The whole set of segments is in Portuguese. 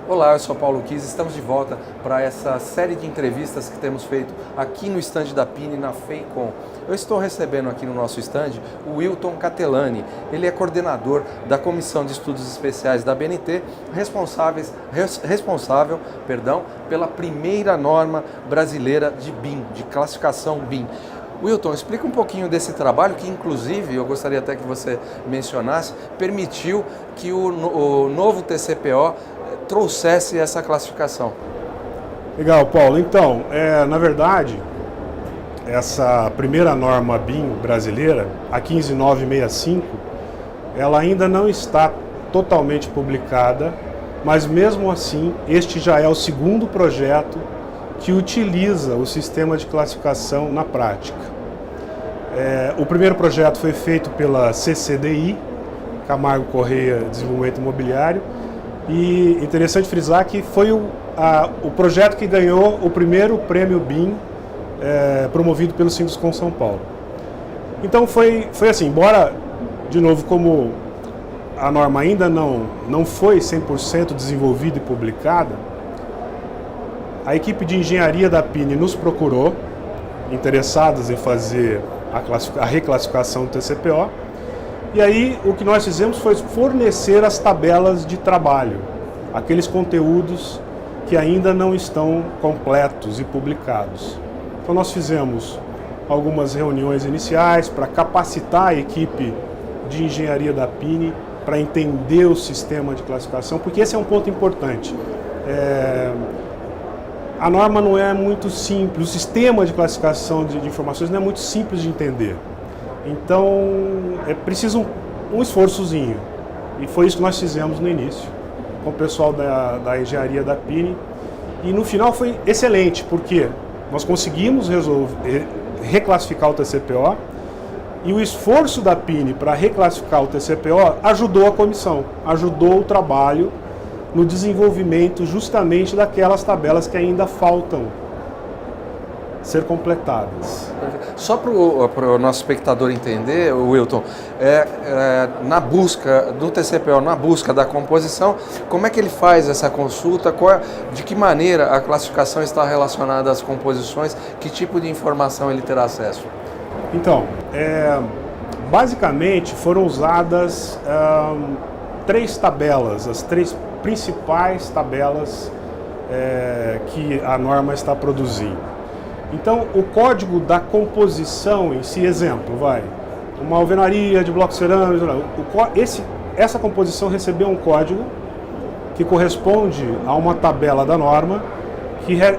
Olá, eu sou Paulo Kiss, estamos de volta para essa série de entrevistas que temos feito aqui no estande da Pini, na FEICOM. Eu estou recebendo aqui no nosso estande o Wilton Catelani. Ele é coordenador da Comissão de Estudos Especiais da BNT, responsável pela primeira norma brasileira de BIM, de classificação BIM. Wilton, explica um pouquinho desse trabalho que, inclusive, eu gostaria até que você mencionasse, permitiu que o novo TCPO trouxesse essa classificação. Legal, Paulo. Então, na verdade, essa primeira norma BIM brasileira, a 15965, ela ainda não está totalmente publicada, mas mesmo assim, este já é o segundo projeto que utiliza o sistema de classificação na prática. O primeiro projeto foi feito pela CCDI, Camargo Correia Desenvolvimento Imobiliário, e interessante frisar que foi o projeto que ganhou o primeiro prêmio BIM promovido pelo Sinduscom São Paulo. Então foi assim, embora, de novo, como a norma ainda não foi 100% desenvolvida e publicada, a equipe de engenharia da Pini nos procurou, interessadas em fazer a reclassificação do TCPO, e aí o que nós fizemos foi fornecer as tabelas de trabalho, aqueles conteúdos que ainda não estão completos e publicados. Então nós fizemos algumas reuniões iniciais para capacitar a equipe de engenharia da Pini para entender o sistema de classificação, porque esse é um ponto importante. A norma não é muito simples, o sistema de classificação de informações não é muito simples de entender. Então, é preciso um esforçozinho. E foi isso que nós fizemos no início, com o pessoal da engenharia da Pini. E no final foi excelente, porque nós conseguimos reclassificar o TCPO, e o esforço da Pini para reclassificar o TCPO ajudou a comissão, ajudou o trabalho no desenvolvimento justamente daquelas tabelas que ainda faltam ser completadas. Só para o nosso espectador entender, Wilton, na busca do TCPO, na busca da composição, como é que ele faz essa consulta? De que maneira a classificação está relacionada às composições? Que tipo de informação ele terá acesso? Então, basicamente foram usadas 3 tabelas, as 3 principais tabelas que a norma está produzindo. Então, o código da composição em si, exemplo, uma alvenaria de bloco cerâmico, essa composição recebeu um código que corresponde a uma tabela da norma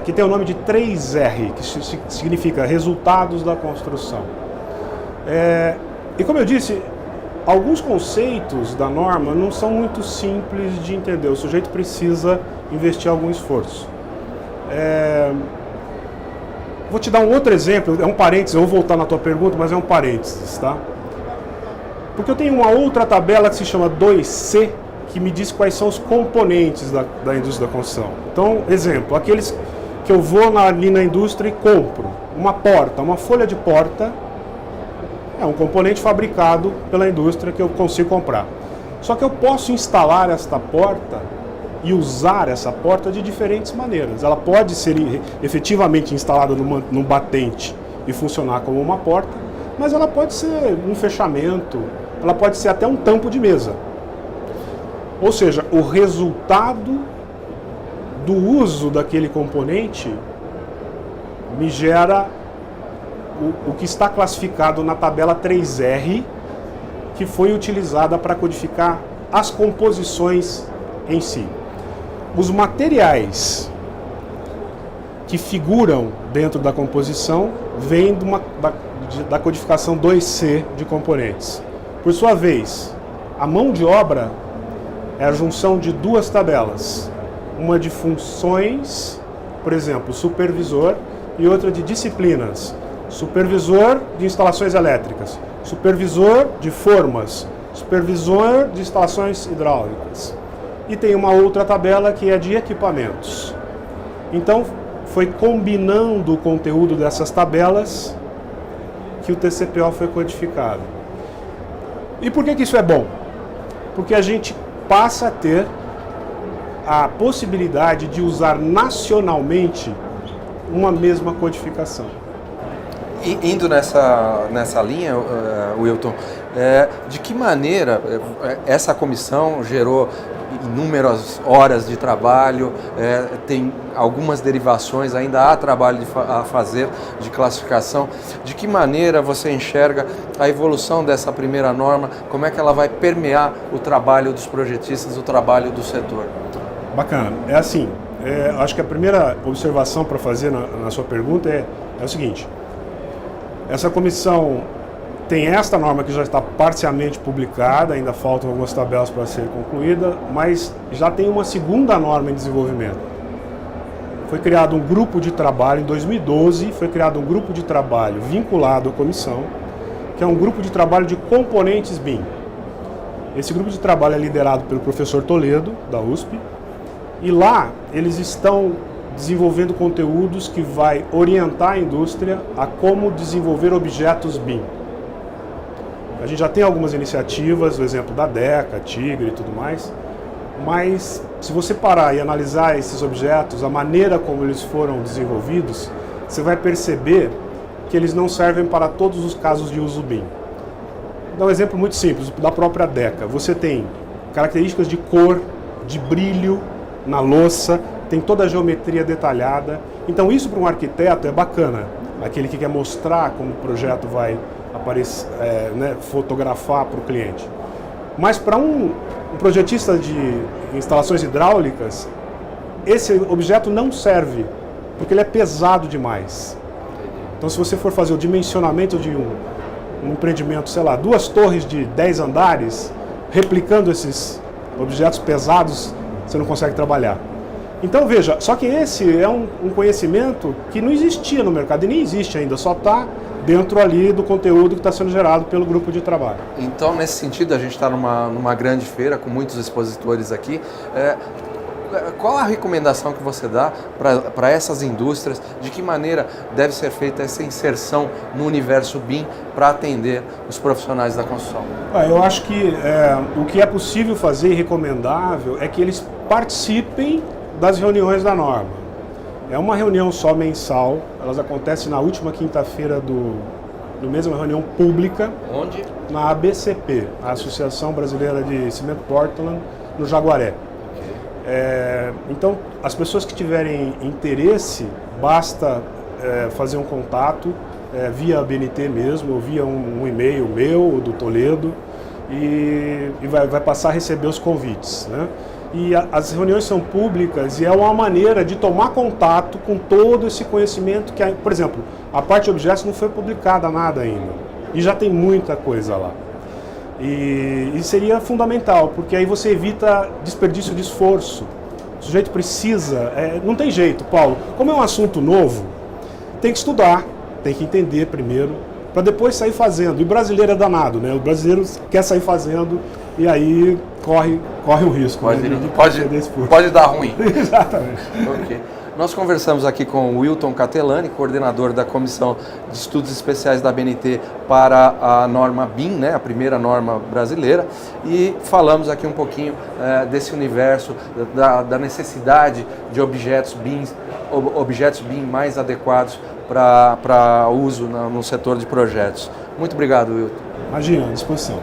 que tem o nome de 3R, que significa resultados da construção. E como eu disse, alguns conceitos da norma não são muito simples de entender, o sujeito precisa investir algum esforço. Vou te dar um outro exemplo, é um parênteses, eu vou voltar na tua pergunta, mas é um parênteses, tá? Porque eu tenho uma outra tabela que se chama 2C, que me diz quais são os componentes da indústria da construção. Então, exemplo, aqueles que eu vou ali na indústria e compro uma porta, uma folha de porta, é um componente fabricado pela indústria que eu consigo comprar. Só que eu posso instalar esta porta e usar essa porta de diferentes maneiras. Ela pode ser efetivamente instalada num batente e funcionar como uma porta, mas ela pode ser um fechamento, ela pode ser até um tampo de mesa. Ou seja, o resultado do uso daquele componente me gera o que está classificado na tabela 3R, que foi utilizada para codificar as composições em si. Os materiais que figuram dentro da composição vêm da codificação 2C de componentes. Por sua vez, a mão de obra é a junção de 2 tabelas, uma de funções, por exemplo, supervisor, e outra de disciplinas, supervisor de instalações elétricas, supervisor de formas, supervisor de instalações hidráulicas. E tem uma outra tabela que é de equipamentos. Então, foi combinando o conteúdo dessas tabelas que o TCPO foi codificado. E por que isso é bom? Porque a gente passa a ter a possibilidade de usar nacionalmente uma mesma codificação. E indo nessa linha, Wilton, de que maneira essa comissão gerou inúmeras horas de trabalho, tem algumas derivações, ainda há trabalho a fazer de classificação. De que maneira você enxerga a evolução dessa primeira norma, como é que ela vai permear o trabalho dos projetistas, o trabalho do setor? Bacana. É assim, acho que a primeira observação para fazer na sua pergunta é o seguinte: essa comissão tem esta norma que já está parcialmente publicada, ainda faltam algumas tabelas para ser concluída, mas já tem uma segunda norma em desenvolvimento. Foi criado um grupo de trabalho, em 2012, foi criado um grupo de trabalho vinculado à comissão, que é um grupo de trabalho de componentes BIM. Esse grupo de trabalho é liderado pelo professor Toledo, da USP, e lá eles estão desenvolvendo conteúdos que vai orientar a indústria a como desenvolver objetos BIM. A gente já tem algumas iniciativas, o exemplo da Deca, Tigre e tudo mais, mas se você parar e analisar esses objetos, a maneira como eles foram desenvolvidos, você vai perceber que eles não servem para todos os casos de uso BIM. Vou dar um exemplo muito simples, da própria Deca. Você tem características de cor, de brilho na louça, tem toda a geometria detalhada. Então isso para um arquiteto é bacana, aquele que quer mostrar como o projeto vai aparecer, fotografar para o cliente. Mas para um projetista de instalações hidráulicas, esse objeto não serve, porque ele é pesado demais. Então se você for fazer o dimensionamento de um empreendimento, sei lá, 2 torres de 10 andares, replicando esses objetos pesados, você não consegue trabalhar. Então veja, só que esse é um conhecimento que não existia no mercado e nem existe ainda, só está dentro ali do conteúdo que está sendo gerado pelo grupo de trabalho. Então, nesse sentido, a gente está numa grande feira com muitos expositores aqui. Qual a recomendação que você dá para essas indústrias? De que maneira deve ser feita essa inserção no universo BIM para atender os profissionais da construção? Eu acho que o que é possível fazer e recomendável é que eles participem das reuniões da norma. É uma reunião só mensal, elas acontecem na última quinta-feira do mês, uma reunião pública. Onde? Na ABCP, a Associação Brasileira de Cimento Portland, no Jaguaré. Então, as pessoas que tiverem interesse, basta fazer um contato via BNT mesmo, ou via um e-mail meu, ou do Toledo, e vai passar a receber os convites, né? E as reuniões são públicas e é uma maneira de tomar contato com todo esse conhecimento que, por exemplo, a parte de objetos não foi publicada nada ainda, e já tem muita coisa lá. E seria fundamental, porque aí você evita desperdício de esforço. O sujeito precisa, não tem jeito, Paulo, como é um assunto novo, tem que estudar, tem que entender primeiro, para depois sair fazendo. E o brasileiro é danado, né? O brasileiro quer sair fazendo e aí corre o risco. Pode dar ruim. Exatamente. Okay. Nós conversamos aqui com o Wilton Catelani, coordenador da Comissão de Estudos Especiais da BNT para a norma BIM, né, a primeira norma brasileira, e falamos aqui um pouquinho desse universo, da necessidade de objetos BIM mais adequados para uso no setor de projetos. Muito obrigado, Wilton. Imagina, à disposição.